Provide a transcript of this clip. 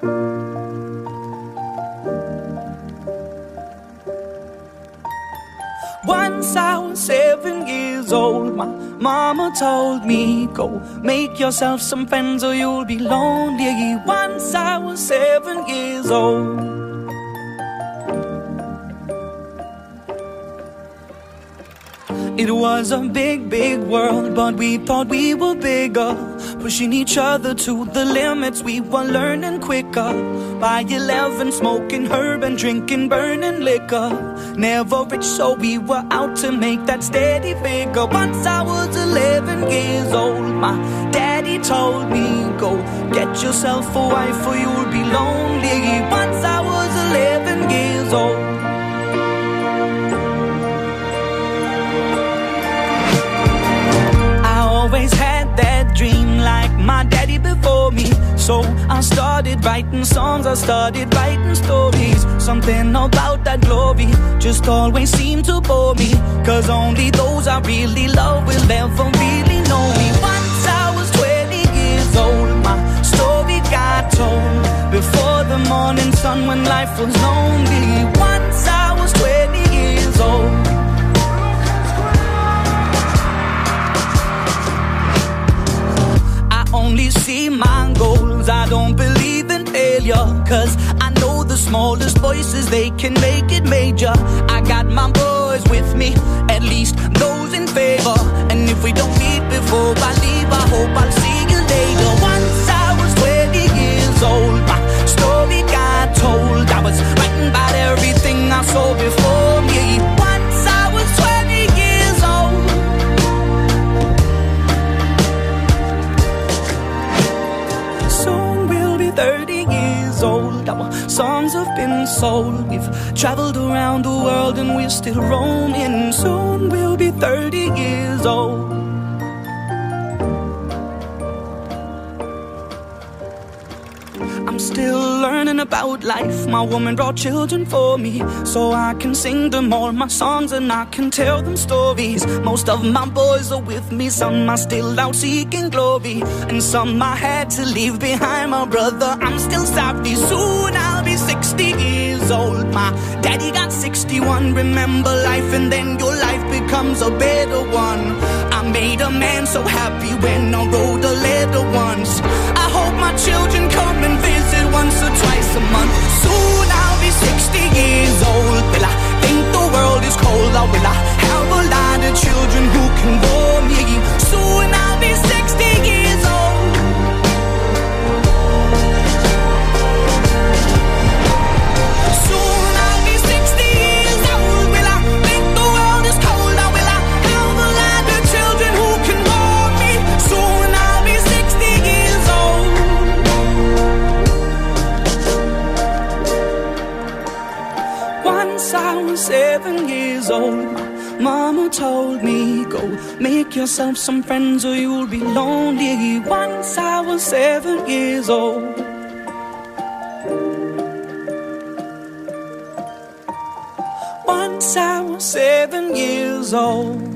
Once I was 7 years old, my mama told me, go make yourself some friends or you'll be lonely. Once I was 7 years old. It was a big, big world, but we thought we were bigger, pushing each other to the limits. We were learning quicker. By 11, smoking herb and drinking burning liquor. Never rich, so we were out to make that steady figure. Once I was 11 years old, my daddy told me, go get yourself a wife or you'll be lonely. Once I was 11 years old. Always had that dream like my daddy before me. So I started writing songs, I started writing stories. Something about that glory just always seemed to bore me, 'cause only those I really love will ever really know me. Once I was 20 years old, my story got told before the morning sun when life was lonely. Once I was 20 years old. Only see my goals, I don't believe in failure, 'cause I know the smallest voices, they can make it major. I got my boys with me, at least those in favor. And if we don't meet before I leave, I hope I'll see you later. Once I was 20 years old, my story got told. I was writing about everything I saw before me. Once I was 20 years old. Soon we'll be 30 years old. Our songs have been sold. We've traveled around the world and we're still roaming. Soon we'll be 30 years old. I'm still learning about life. My woman brought children for me, so I can sing them all my songs and I can tell them stories. Most of my boys are with me, some are still out seeking glory, and some I had to leave behind. My brother, I'm still sorry. Soon I'll be 60 years old. My daddy got 61. Remember life and then your life becomes a better one. I made a man so happy when I wrote a letter once. I hope my children come and visit once or twice a month. Soon I'll be 60 years old. Will I think the world is cold, or will I have a lot of children who can bore me? Soon I'll be 60 years old. Soon I'll be 60 years old. Will I think the world is cold, or will I have a lot of children who can bore me? Soon I'll be 60 years old. Once I was 7 years old, mama told me, go make yourself some friends or you'll be lonely. Once I was 7 years old. Once I was 7 years old.